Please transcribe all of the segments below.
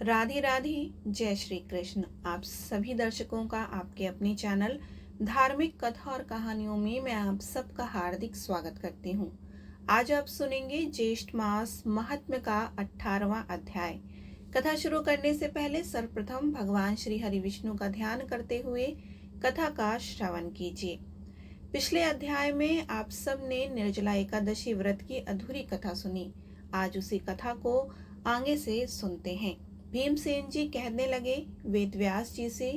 राधे राधे। जय श्री कृष्ण। आप सभी दर्शकों का आपके अपने चैनल धार्मिक कथा और कहानियों में मैं आप सबका हार्दिक स्वागत करती हूँ। आज आप सुनेंगे ज्येष्ठ मास महात्म्य का 18वां अध्याय। कथा शुरू करने से पहले सर्वप्रथम भगवान श्री हरि विष्णु का ध्यान करते हुए कथा का श्रवण कीजिए। पिछले अध्याय में आप सब ने निर्जला एकादशी व्रत की अधूरी कथा सुनी। आज उसी कथा को आगे से सुनते हैं। भीमसेन जी कहने लगे वेद व्यास जी से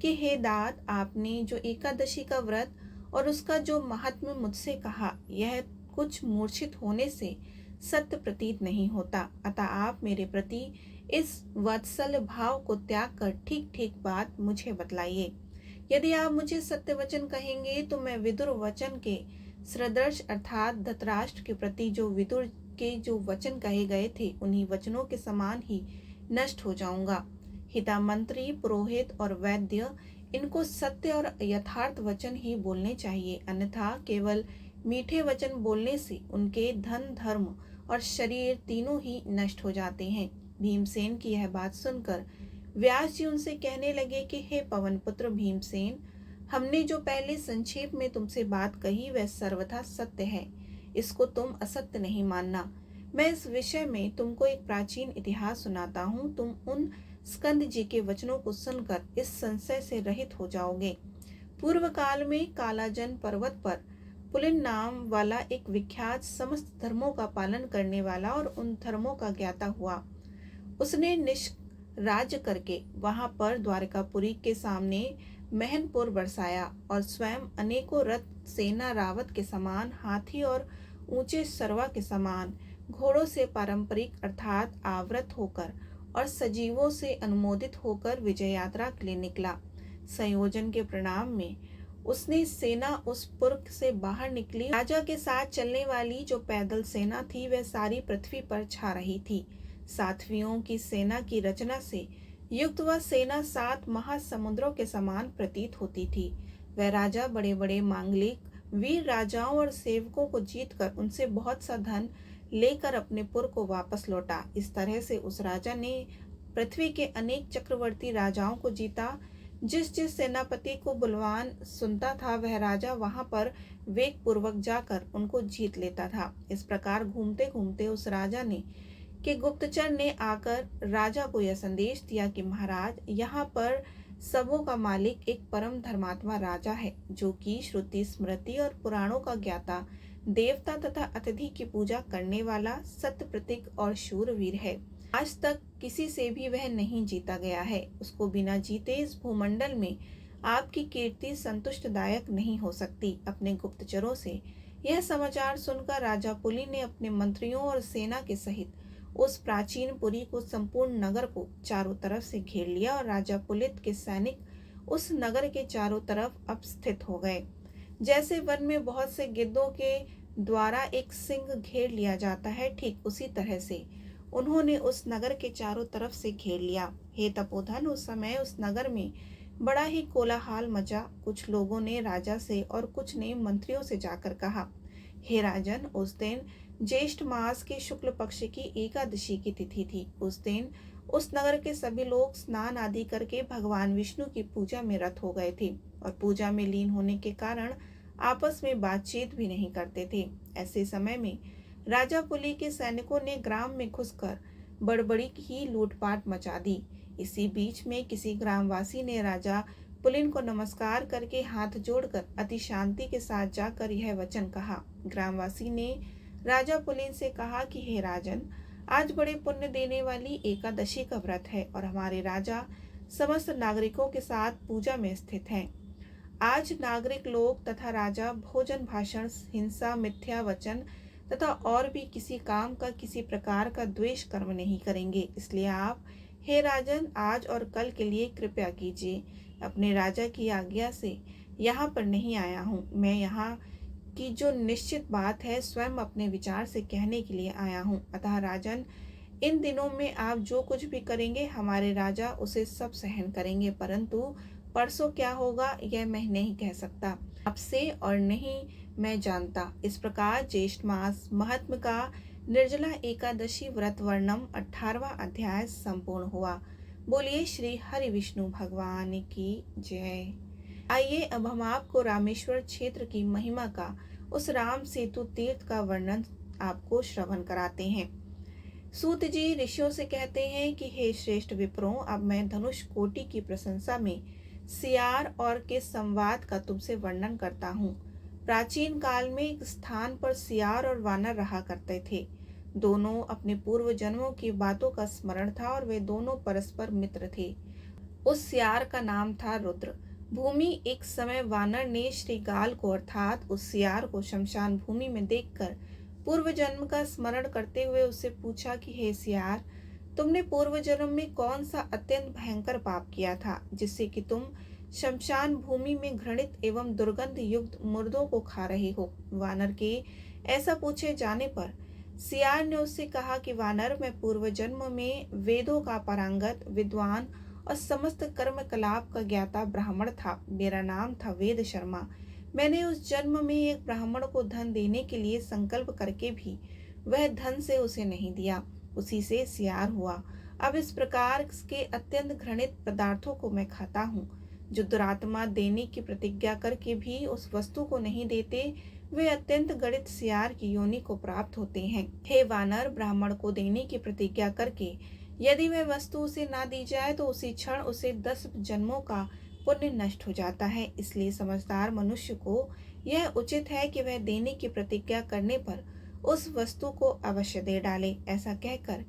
कि हे दाद, आपने जो एकादशी का व्रत और उसका जो महात्म्य मुझसे कहा, यह कुछ मूर्छित होने से सत्य प्रतीत नहीं होता। अतः आप मेरे प्रति इस वत्सल भाव को त्याग कर ठीक ठीक बात मुझे बतलाइए। यदि आप मुझे सत्य वचन कहेंगे तो मैं विदुर वचन के सदृश अर्थात धृतराष्ट्र के प्रति जो विदुर के जो वचन कहे गए थे, उन्हीं वचनों के समान ही नष्ट हो जाऊंगा। हिता मंत्री, पुरोहित और वैद्य, इनको सत्य और यथार्थ वचन ही बोलने चाहिए, अन्यथा केवल मीठे वचन बोलने से उनके धन, धर्म और शरीर तीनों ही नष्ट हो जाते हैं। भीमसेन की यह बात सुनकर व्यास जी उनसे कहने लगे कि हे पवन पुत्र भीमसेन, हमने जो पहले संक्षेप में तुमसे बात कही वह सर्वथा सत्य है, इसको तुम असत्य नहीं मानना। मैं इस विषय में तुमको एक प्राचीन इतिहास सुनाता हूँ, तुम उन स्कंद जी के वचनों को सुनकर इस संशय से रहित हो जाओगे। पूर्व काल में कालाजन पर्वत पर पुलिन नाम वाला एक विख्यात समस्त धर्मों का पालन करने वाला और उन धर्मों का ज्ञाता हुआ। उसने राज्य करके वहां पर द्वारकापुरी के सामने महनपुर बरसाया और स्वयं अनेकों रथ, सेना, रावत के समान, हाथी और ऊंचे सरवा के समान घोड़ों से पारंपरिक अर्थात आवृत होकर और सजीवों से अनुमोदित होकर विजय यात्रा के लिए निकला। संयोजन के परिणाम में उसने सेना उस पुर से बाहर निकली। राजा के साथ चलने वाली जो पैदल सेना थी वह सारी पृथ्वी पर छा रही थी। सात्वियों की सेना की रचना से युक्त वह सेना 7 महासमुद्रों के समान प्रतीत होती थी। वह राजा बड़े बड़े मांगलिक वीर राजाओं और सेवकों को जीतकर उनसे बहुत सा धन लेकर अपने पुर को वापस लौटा। इस तरह से उस राजा ने पृथ्वी के अनेक चक्रवर्ती राजाओं को जीता। जिस जिस सेनापति को बलवान सुनता था वह राजा वहां पर वेग पूर्वक जाकर उनको जीत लेता था। इस प्रकार घूमते घूमते उस राजा ने कि गुप्तचर ने आकर राजा को यह संदेश दिया कि महाराज, यहाँ पर सबों का मालिक एक परम धर्मात्मा राजा है, जो कि श्रुति, स्मृति और पुराणों का ज्ञाता, देवता तथा अतिथि की पूजा करने वाला, सत्य प्रतीक और शूरवीर है। आज तक किसी से भी वह नहीं जीता गया है। उसको बिना जीते इस भूमंडल में आपकी कीर्ति संतुष्टदायक नहीं हो सकती। अपने गुप्तचरों से यह समाचार सुनकर राजा पुली ने अपने मंत्रियों और सेना के सहित उस प्राचीन पुरी को, संपूर्ण नगर को चारों तरफ से घेर लिया और राजा पुलित के सैनिक उस नगर के चारों तरफ अब स्थित हो गए। जैसे वन में बहुत से गिद्धों के द्वारा एक सिंह घेर लिया जाता है, ठीक उसी तरह से उन्होंने उस नगर के चारों तरफ से घेर लिया। हे तपोधन, उस समय उस नगर में बड़ा ही कोलाहल मचा। कुछ लोगों ने राजा से और कुछ ने मंत्रियों से जाकर कहा, हे राजन, उस दिन ज्येष्ठ मास के शुक्ल पक्ष की एकादशी की तिथि थी। उस दिन उस नगर के सभी लोग स्नान आदि करके भगवान विष्णु की पूजा में रत हो गए थे और पूजा में लीन होने के कारण आपस में बातचीत भी नहीं करते थे। ऐसे समय में राजा पुली के सैनिकों ने ग्राम में घुसकर बड़बड़ी ही लूटपाट मचा दी। इसी बीच में किसी ग्रामवासी ने राजा पुलिन को नमस्कार करके हाथ जोड़कर अति शांति के साथ जाकर यह वचन कहा। ग्रामवासी ने राजा पुलिन से कहा कि हे राजन, आज बड़े पुण्य देने वाली एकादशी का व्रत है और हमारे राजा समस्त नागरिकों के साथ पूजा में स्थित हैं। आज नागरिक लोग तथा राजा भोजन, भाषण, हिंसा, मिथ्या वचन तथा और भी किसी काम का, किसी प्रकार का द्वेष कर्म नहीं करेंगे। इसलिए आप, हे राजन, आज और कल के लिए कृपया कीजिए। अपने राजा की आज्ञा से यहाँ पर नहीं आया हूँ। मैं यहाँ की जो निश्चित बात है स्वयं अपने विचार से कहने के लिए आया हूँ। अतः राजन, इन दिनों में आप जो कुछ भी करेंगे हमारे राजा उसे सब सहन करेंगे, परंतु परसों क्या होगा यह मैं नहीं कह सकता, आपसे और नहीं मैं जानता। इस प्रकार ज्येष्ठ मास महात्म का निर्जला एकादशी व्रत वर्णम 18वां अध्याय संपूर्ण हुआ। बोलिए श्री हरि विष्णु भगवान की जय। आइए अब हम आपको रामेश्वर क्षेत्र की महिमा का, उस राम सेतु तीर्थ का वर्णन आपको श्रवण कराते हैं। सूत जी ऋषियों से कहते हैं कि हे श्रेष्ठ विप्रों, अब मैं धनुष कोटि की प्रशंसा में सियार और के संवाद का तुमसे वर्णन करता हूँ। प्राचीन काल में एक स्थान पर सियार और वानर रहा करते थे। दोनों अपने पूर्व जन्मों की बातों का स्मरण था और वे दोनों परस्पर मित्र थे। उस सियार का नाम था रुद्र। भूमि एक समय वानर ने श्रीगाल को अर्थात उस सियार को शमशान भूमि में देखकर पूर्व जन्म का स्मरण करते हुए उससे पूछा कि हे सियार, तुमने पूर्व जन्म में कौन सा अत्यंत भयंकर पाप किया था जिससे कि तुम शमशान भूमि में घृणित एवं दुर्गंध युक्त मुर्दों को खा रहे हो। वानर के ऐसा पूछे जाने पर सियार ने उससे कहा कि वानर, मैं पूर्व जन्म में वेदों का पारंगत विद्वान और समस्त कर्म कलाप का ज्ञाता ब्राह्मण था। मेरा नाम था वेद शर्मा। मैंने उस जन्म में एक ब्राह्मण को धन देने के लिए संकल्प करके भी वह धन से उसे नहीं दिया। उसी से सियार हुआ। अब इस प्रकार के अत्यंत घृणित पदार्थों को मैं खाता हूँ। जो दुरात्मा देने की प्रतिज्ञा करके भी उस वस्तु को नहीं देते, वे अत्यंत गणित सियार की योनि को प्राप्त होते हैं। हे वानर, ब्राह्मण को देने की प्रतिज्ञा करके यदि वह वस्तु उसे ना दी जाए तो उसी क्षण उसे 10 जन्मों का पुण्य नष्ट हो जाता है। इसलिए समझदार मनुष्य को यह उचित है कि वह देने की प्रतिज्ञा करने पर उस वस्तु को अवश्य दे डाले। ऐसा कहकर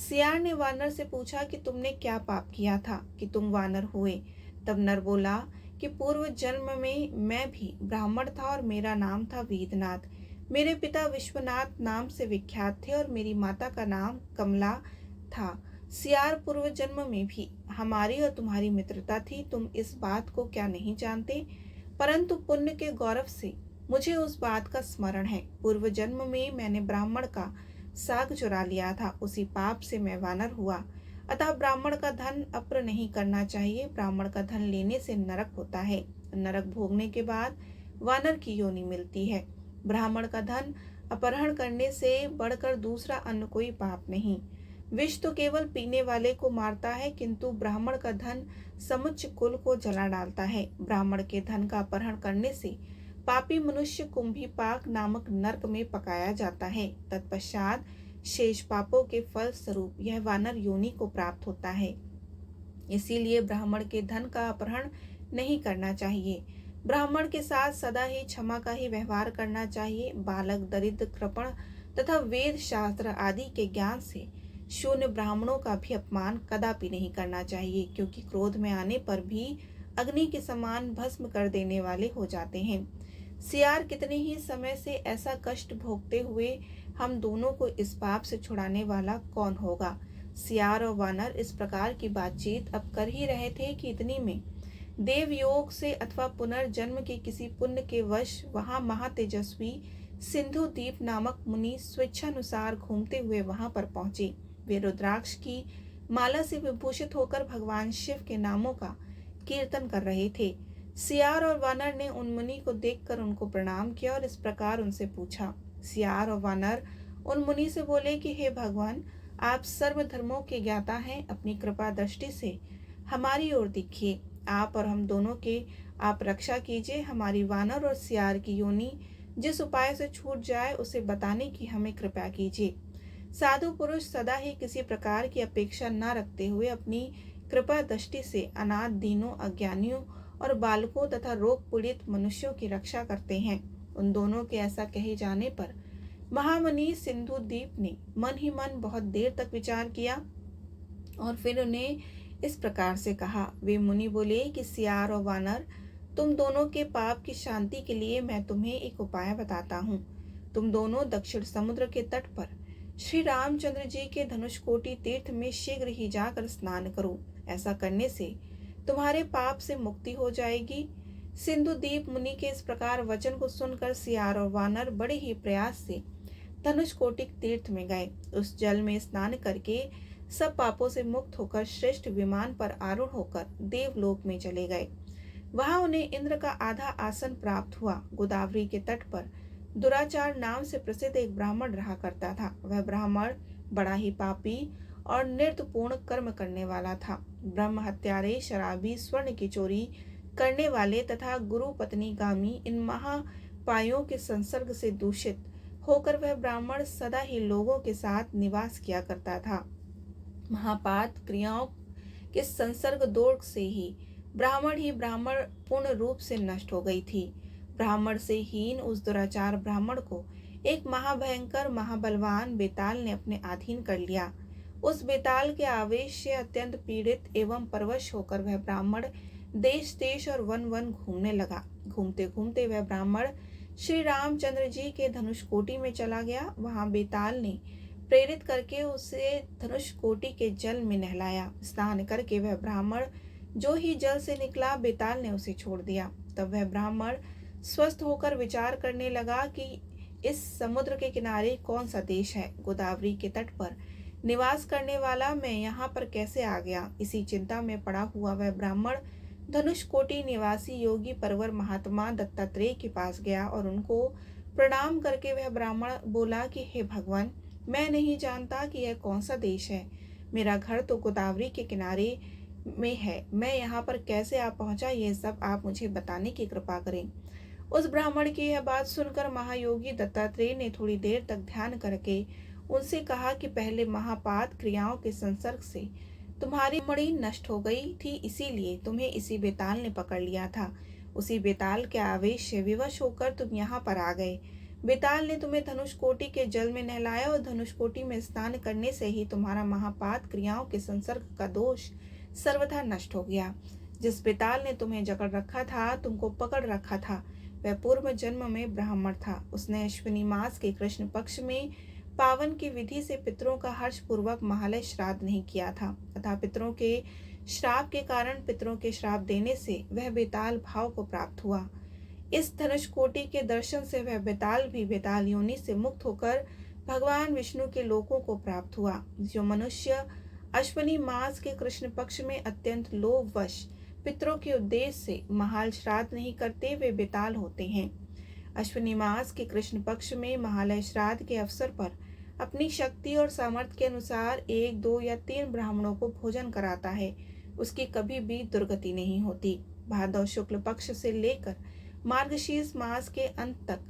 सियार ने वानर से पूछा कि तुमने क्या पाप किया था कि तुम वानर हुए। तब नर बोला कि पूर्व जन्म में मैं भी ब्राह्मण था और मेरा नाम था वेदनाथ। मेरे पिता विश्वनाथ नाम से विख्यात थे और मेरी माता का नाम कमला था। सियार, पूर्व जन्म में भी हमारी और तुम्हारी मित्रता थी। तुम इस बात को क्या नहीं जानते, परंतु पुण्य के गौरव से मुझे उस बात का स्मरण है। पूर्व जन्म में मैंने ब्राह्मण का साग चुरा लिया था, उसी पाप से मैं वानर हुआ। अतः ब्राह्मण का धन अप्र नहीं करना चाहिए। ब्राह्मण का धन लेने से नरक होता है। नरक भोगने के बाद वानर की योनि मिलती है। ब्राह्मण का धन अपहरण करने से बढ़कर दूसरा अन्य कोई पाप नहीं। विष तो केवल पीने वाले को मारता है, किंतु ब्राह्मण का धन समुच्च कुल को जला डालता है। ब्राह्मण के धन का अपहरण करने से पापी मनुष्य कुंभीपाक नामक नरक में पकाया जाता है। तत्पश्चात शेष पापों के फल स्वरूप यह वानर योनि को प्राप्त होता है। इसीलिए ब्राह्मण के धन का अपहरण नहीं करना चाहिए। ब्राह्मण के साथ सदा ही क्षमा का ही व्यवहार करना चाहिए। बालक, दरिद्र, कृपण तथा वेद शास्त्र आदि के ज्ञान से शून्य ब्राह्मणों का भी अपमान कदापि नहीं करना चाहिए, क्योंकि क्रोध में आने पर भी अग्नि के समान भस्म कर देने वाले हो जाते हैं। सियार, कितने ही समय से ऐसा कष्ट भोगते हुए हम दोनों को इस पाप से छुड़ाने वाला कौन होगा। सियार और वानर इस प्रकार की बातचीत अब कर ही रहे थे कि इतनी में देवयोग से अथवा पुनर्जन्म के किसी पुण्य के वश वहां महातेजस्वी सिंधु दीप नामक मुनि स्वेच्छानुसार घूमते हुए वहां पर पहुंचे। वे रुद्राक्ष की माला से विभूषित होकर भगवान शिव के नामों का कीर्तन कर रहे थे। सियार और वानर ने उन मुनि को देखकर उनको प्रणाम किया और इस प्रकार उनसे पूछा। सियार और वानर उन मुनि से बोले कि हे भगवान, आप सर्व धर्मों के ज्ञाता हैं। अपनी कृपा दृष्टि से हमारी ओर देखिए। आप और हम दोनों के आप रक्षा कीजिए। हमारी वानर और सियार की योनि जिस उपाय से छूट जाए उसे बताने की हमें कृपा कीजिए। साधु पुरुष सदा ही किसी प्रकार की अपेक्षा न रखते हुए अपनी कृपा दृष्टि से अनाथ, दीनों, अज्ञानियों और बालकों तथा रोग पीड़ित मनुष्यों की रक्षा करते हैं। उन दोनों के ऐसा कहे जाने पर महामुनि सिंधु दीप ने मन ही मन बहुत देर तक विचार किया और फिर उन्हें इस प्रकार से कहा। वे मुनि बोले कि सियार और वानर, तुम दोनों के पाप की शांति के लिए मैं तुम्हें एक उपाय बताता हूँ। तुम दोनों दक्षिण समुद्र के तट पर श्री रामचंद्र जी के धनुषकोटि तीर्थ में शीघ्र ही जाकर स्नान करो। ऐसा करने से तुम्हारे पाप से मुक्ति हो जाएगी। सिंधुदीप मुनि के इस प्रकार वचन को सुनकर सियार और वानर बड़े ही प्रयास से धनुषकोटि तीर्थ में गए। उस जल में स्नान करके सब पापों से मुक्त होकर श्रेष्ठ विमान पर आरूढ़ होकर देवलोक में चले गए। वहां उन्हें इंद्र का आधा आसन प्राप्त हुआ। गोदावरी के तट पर दुराचार नाम से प्रसिद्ध एक ब्राह्मण रहा करता था। वह ब्राह्मण बड़ा ही पापी और नृत्यपूर्ण कर्म करने वाला था। ब्रह्म हत्यारे, शराबी, स्वर्ण की चोरी करने वाले तथा गुरु पत्नी गामी इन महापायों के संसर्ग से दूषित होकर वह ब्राह्मण सदा ही लोगों के साथ निवास किया करता था। महापात क्रियाओं के संसर्ग दोष से ही ब्राह्मण पूर्ण रूप से नष्ट हो गई थी। ब्राह्मण से हीन उस दुराचार ब्राह्मण को एक महाभयंकर महाबलवान बेताल ने अपने अधीन कर लिया। उस बेताल के आवेश से अत्यंत पीड़ित एवं परवश होकर वह ब्राह्मण देश देश और वन वन घूमने लगा। घूमते घूमते वह ब्राह्मण श्री रामचंद्र जी के धनुषकोटि में चला गया। वहां बेताल ने प्रेरित करके उसे धनुषकोटि के जल में नहलाया। स्नान करके वह ब्राह्मण जो ही जल से निकला, बेताल ने उसे छोड़ दिया। तब वह ब्राह्मण स्वस्थ होकर विचार करने लगा कि इस समुद्र के किनारे कौन सा देश है। गोदावरी के तट पर निवास करने वाला मैं यहाँ पर कैसे आ गया। इसी चिंता में पड़ा हुआ वह ब्राह्मण धनुषकोटि निवासी योगी परवर महात्मा दत्तात्रेय के पास गया और उनको प्रणाम करके वह ब्राह्मण बोला कि हे भगवान, मैं नहीं जानता कि यह कौन सा देश है। मेरा घर तो गोदावरी के किनारे में है। मैं यहाँ पर कैसे आ पहुंचा, यह सब आप मुझे बताने की कृपा करें। उस ब्राह्मण की यह बात सुनकर महायोगी दत्तात्रेय ने थोड़ी देर तक ध्यान करके उनसे कहा कि पहले महापात क्रियाओं के संसर्ग से तुम्हारी मणि नष्ट हो गई थी, इसीलिए तुम्हें इसी बेताल ने पकड़ लिया था। उसी बेताल के आवेश से विवश होकर तुम यहाँ पर आ गए। बेताल ने तुम्हें धनुषकोटि के जल में नहलाया और धनुषकोटि में स्नान करने से ही तुम्हारा महापात क्रियाओं के संसर्ग का दोष सर्वथा नष्ट हो गया। जिस बेताल ने तुम्हें जकड़ रखा था, तुमको पकड़ रखा था, वह पूर्व जन्म में ब्राह्मण था। उसने अश्विनी मास के कृष्ण पक्ष में पावन की विधि से पितरों का हर्ष पूर्वक महालय श्राद्ध नहीं किया था तथा पितरों के श्राप के कारण पितरों के श्राप देने से वह बेताल भाव को प्राप्त हुआ। इस धनुषकोटि के दर्शन से वह बेताल भी बेताल योनि से मुक्त होकर भगवान विष्णु के लोकों को प्राप्त हुआ। जो मनुष्य अश्विनी मास के कृष्ण पक्ष में अत्यंत लोभवश पितरों के उद्देश्य से महाल श्राद्ध नहीं करते, वे बेताल होते हैं। अश्विनी मास के कृष्ण पक्ष में महालय श्राद्ध के अवसर पर अपनी शक्ति और सामर्थ्य के अनुसार 1, 2 या 3 ब्राह्मणों को भोजन कराता है, उसकी कभी भी दुर्गति नहीं होती। भादव शुक्ल पक्ष से लेकर मार्गशीर्ष मास के अंत तक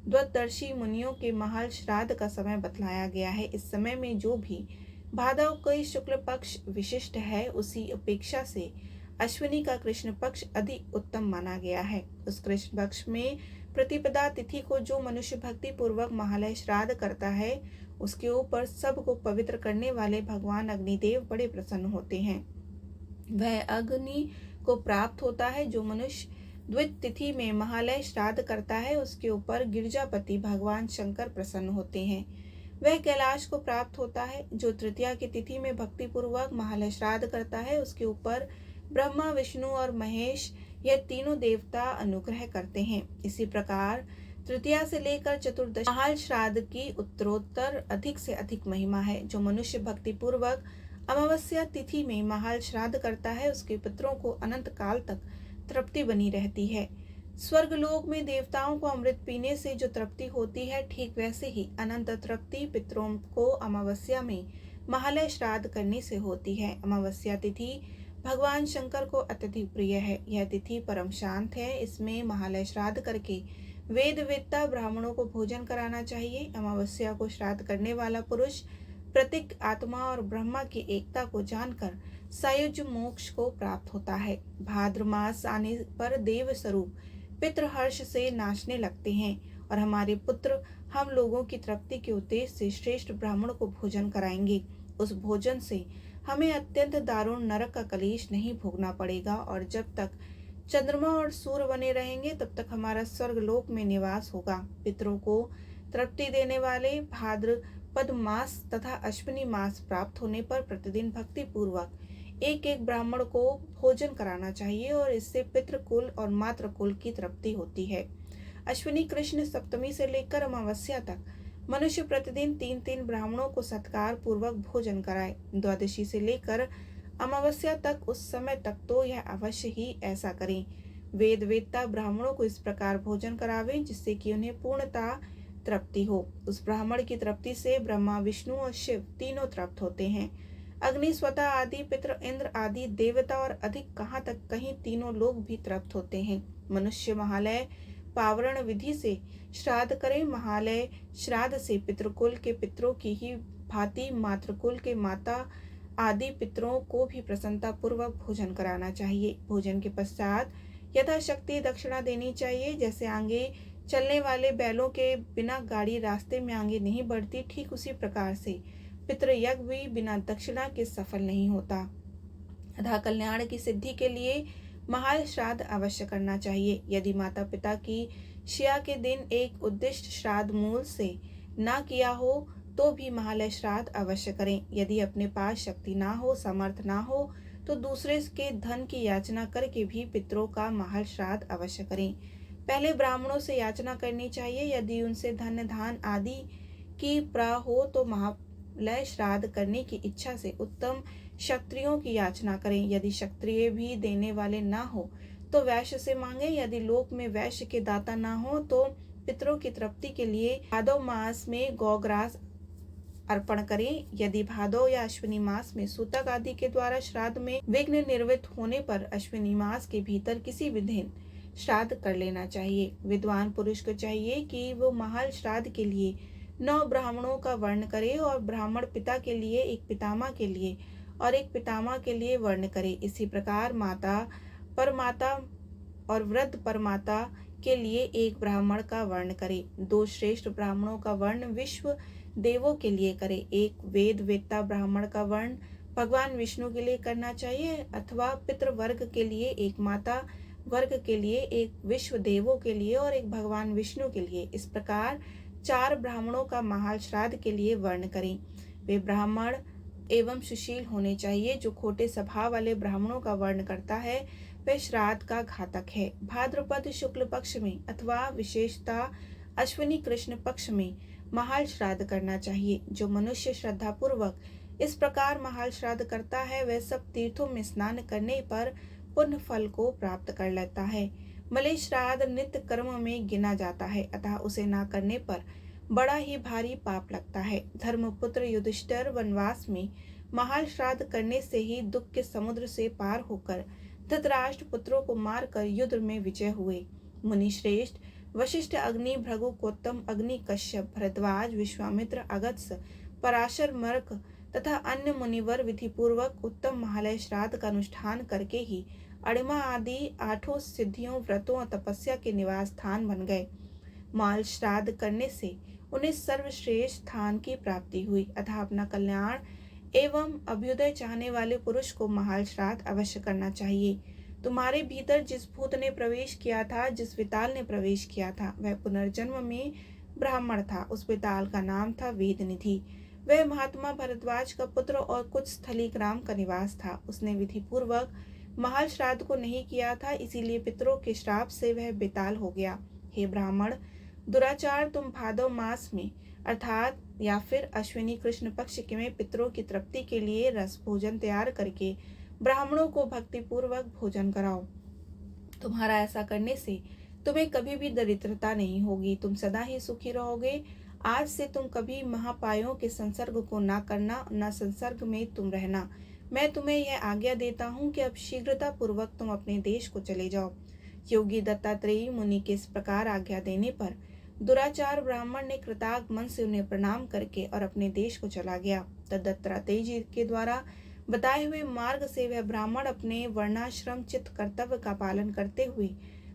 द्वदर्शी मुनियों के महाल श्राद्ध का समय बतलाया गया है। इस समय में जो भी भादव का शुक्ल पक्ष विशिष्ट है, उसी अपेक्षा से अश्विनी का कृष्ण पक्ष अधिक उत्तम माना गया है। उस कृष्ण पक्ष में प्रतिपदा तिथि को जो मनुष्य भक्ति पूर्वक महालय श्राद्ध करता है, उसके ऊपर सबको पवित्र करने वाले भगवान अग्निदेव बड़े प्रसन्न होते हैं। वह अग्नि को प्राप्त होता है। जो मनुष्य द्वित तिथि में महालय श्राद्ध करता है, उसके ऊपर गिरजापति भगवान शंकर प्रसन्न होते हैं। वह कैलाश को प्राप्त होता है। जो तृतीया की तिथि में भक्ति पूर्वक महालय श्राद्ध करता है, उसके ऊपर ब्रह्मा, विष्णु और महेश यह तीनों देवता अनुग्रह करते हैं। इसी प्रकार तृतीया से लेकर चतुर्दशी महाल श्राद्ध की उत्तरोत्तर अधिक से अधिक महिमा है। जो मनुष्य भक्ति पूर्वक अमावस्या तिथि में महाल श्राद्ध करता है, उसके पितरों को अनंत काल तक तृप्ति बनी रहती है। स्वर्गलोक में देवताओं को अमृत पीने से जो तृप्ति होती है, ठीक वैसे ही अनंत तृप्ति पितरों को अमावस्या में महालय श्राद्ध करने से होती है। अमावस्या तिथि भगवान शंकर को अत्यधिक प्रिय है। यह तिथि परम शांत है। इसमें महालय श्राद्ध करके वेद वेत्ता ब्राह्मणों को भोजन कराना चाहिए। अमावस्या को श्राद्ध करने वाला पुरुष प्रत्येक आत्मा और ब्रह्मा की एकता को जानकर सायुज्य मोक्ष को प्राप्त होता है। भाद्र मास आने पर देव स्वरूप पितृहर्ष से नाचने लगते हैं और हमारे पुत्र हम लोगों की तृप्ति के उद्देश्य से श्रेष्ठ ब्राह्मण को भोजन कराएंगे। उस भोजन से हमें अत्यंत दारुण नरक का कलेश नहीं भोगना पड़ेगा और जब तक चंद्रमा और सूर्य बने रहेंगे तब तक हमारा स्वर्गलोक में निवास होगा। पितरों को तृप्ति देने वाले भाद्रपद मास तथा अश्विनी मास प्राप्त होने पर प्रतिदिन भक्ति पूर्वक एक एक ब्राह्मण को भोजन कराना चाहिए और इससे पितृकुल और मातृकुल की तृप्ति होती है। अश्विनी कृष्ण सप्तमी से लेकर अमावस्या तक मनुष्य प्रतिदिन 3-3 ब्राह्मणों को सत्कार पूर्वक भोजन कराए। द्वादशी से लेकर अमावस्या तक उस समय तक तो यह अवश्य ही ऐसा करें। वेद वेदता ब्राह्मणों को इस प्रकार भोजन करावे जिससे कि उन्हें पूर्णता तृप्ति हो। उस ब्राह्मण की तृप्ति से ब्रह्मा, विष्णु और शिव तीनों तृप्त होते हैं। अग्नि, स्वतः आदि, पितृ, इंद्र आदि देवता और अधिक कहाँ तक कहीं तीनों लोग भी तृप्त होते हैं। मनुष्य महालय पावरण विधि से श्राद्ध करें। महालय श्राद्ध से पितृकुल के पितरों की ही भांति मातृकुल के माता आदि पितरों को भी प्रसन्नता पूर्वक भोजन कराना चाहिए। भोजन के पश्चात यथाशक्ति दक्षिणा देनी चाहिए। जैसे आगे चलने वाले बैलों के बिना गाड़ी रास्ते में आगे नहीं बढ़ती, ठीक उसी प्रकार से पितृयज्ञ भी बिना दक्षिणा के सफल नहीं होता। अतः कल्याण की सिद्धि के लिए महाल श्राद्ध अवश्य करना चाहिए। यदि माता पिता की शिया के दिन एक उद्दिष्ट श्राद्ध मूल से ना किया हो तो भी महालय श्राद्ध अवश्य करें। यदि अपने पास शक्ति ना हो, समर्थ ना हो, तो दूसरे के धन की याचना करके भी पितरों का महाल श्राद्ध अवश्य करें। पहले ब्राह्मणों से याचना करनी चाहिए। यदि उनसे धन धान आदि की प्रा हो तो महालय श्राद्ध करने की इच्छा से उत्तम क्षत्रियों की याचना करें। यदि क्षत्रिय भी देने वाले ना हो तो वैश्य से मांगे। यदि लोक में वैश्य के दाता ना हो तो पितरों की तृप्ति के लिए भादव मास में गौग्रास अर्पण करें। यदि भादव या अश्विनी मास में सूतक आदि के द्वारा श्राद्ध में विघ्न निर्मित होने पर अश्विनी मास के भीतर किसी भी दिन श्राद्ध कर लेना चाहिए। विद्वान पुरुष को चाहिए कि वो महाल श्राद्ध के लिए 9 ब्राह्मणों का वर्ण करे और ब्राह्मण पिता के लिए एक, पितामह के लिए और एक पितामह के लिए वर्ण करे। इसी प्रकार माता परमाता और वृद्ध परमाता के लिए एक ब्राह्मण का वर्ण करे। 2 श्रेष्ठ ब्राह्मणों का वर्ण विश्व देवों के लिए करे। एक वेद वेत्ता ब्राह्मण का वर्ण भगवान विष्णु के लिए करना चाहिए अथवा पितृ वर्ग के लिए एक, माता वर्ग के लिए एक, विश्व देवों के लिए और एक भगवान विष्णु के लिए। इस प्रकार 4 ब्राह्मणों का महाल श्राद्ध के लिए वर्ण करें। वे ब्राह्मण एवं सुशील होने चाहिए। जो खोटे स्वभाव वाले ब्राह्मणों का वर्ण करता है वह श्राद्ध का घातक है। भाद्रपद शुक्ल पक्ष में अथवा विशेषता अश्विनी कृष्ण पक्ष में महाल श्राद्ध करना चाहिए। जो मनुष्य श्रद्धा पूर्वक इस प्रकार महाल श्राद्ध करता है वह सब तीर्थों में स्नान करने पर पुण्य फल को प्राप्त कर लेता है। मलय श्राद्ध नित्य कर्म में गिना जाता है, अतः उसे न करने पर बड़ा ही भारी पाप लगता है। धर्मपुत्र युधिष्ठिर वनवास में महाल श्राद्ध करने से ही दुख के समुद्र से पार होकर धृतराष्ट्र पुत्रों को मारकर युद्ध में विजय हुए। मुनि श्रेष्ठ वशिष्ठ, अग्नि, भृगु, गौतम, अग्नि, कश्यप, भरद्वाज, विश्वामित्र, अगस्त्य, पराशर, मर्क तथा अन्य मुनिवर विधि पूर्वक उत्तम महालय श्राद्ध का अनुष्ठान करके ही अणिमा आदि 8 सिद्धियों, व्रतों और तपस्या के निवास स्थान बन गए। महाल श्राद्ध करने से उन्हें सर्वश्रेष्ठ स्थान की प्राप्ति हुई। अतः अपना कल्याण एवं अभ्युदय चाहने वाले पुरुष को महाल श्राद्ध अवश्य करना चाहिए। तुम्हारे भीतर जिस भूत ने प्रवेश किया था, जिस विताल ने प्रवेश किया था, वह पुनर्जन्म में ब्राह्मण था। उस विताल का नाम था वेदनिधि। वह महात्मा भरद्वाज का पुत्र और कुछ स्थली ग्राम का निवास था। उसने विधि पूर्वक महाल श्राद्ध को नहीं किया था, इसीलिए पितरों के श्राप से वह बेताल हो गया। हे ब्राह्मण, दुराचार तुम भादव मास में अर्थात या फिर अश्विनी कृष्ण पक्ष के में पितरों की तृप्ति के लिए रस भोजन तैयार करके ब्राह्मणों को भक्ति पूर्वक भोजन कराओ। तुम्हारा ऐसा करने से तुम्हें कभी भी दरिद्रता नहीं होगी, तुम सदा ही सुखी रहोगे। आज से तुम कभी महापायों के संसर्ग को ना करना, न संसर्ग में तुम रहना। मैं तुम्हें यह आज्ञा देता हूँ कि अब शीघ्रता पूर्वक तुम अपने देश को चले जाओ। योगी दत्तात्रेय मुनि के इस प्रकार आज्ञा देने पर दुराचार ब्राह्मण ने कृताग्न मन से उन्हें प्रणाम करके और अपने देश को चला गया। तब दत्तात्रेय जी के द्वारा बताए हुए मार्ग से वह ब्राह्मण अपने वर्णाश्रम चित्त कर्तव्य का पालन करते हुए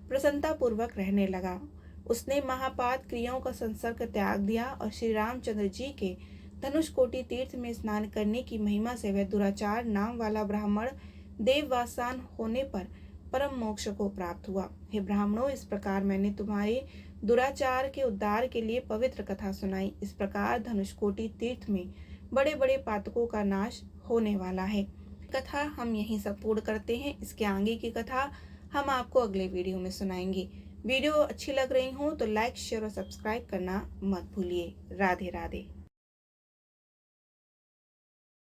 प्रसन्नता पूर्वक रहने लगा। उसने महापात क्रियाओं का संसर्ग त्याग दिया और श्री रामचंद्र जी के धनुषकोटि तीर्थ में स्नान करने की महिमा से वह दुराचार नाम वाला ब्राह्मण देववासान होने पर परम मोक्ष को प्राप्त हुआ। हे ब्राह्मणों, इस प्रकार मैंने तुम्हारे दुराचार के उद्धार के लिए पवित्र कथा सुनाई। इस प्रकार धनुषकोटि तीर्थ में बड़े बड़े पातकों का नाश होने वाला है। कथा हम यहीं सब पूर्ण करते हैं। इसके आगे की कथा हम आपको अगले वीडियो में सुनाएंगे। वीडियो अच्छी लग रही हो तो लाइक, शेयर और सब्सक्राइब करना मत भूलिए। राधे राधे।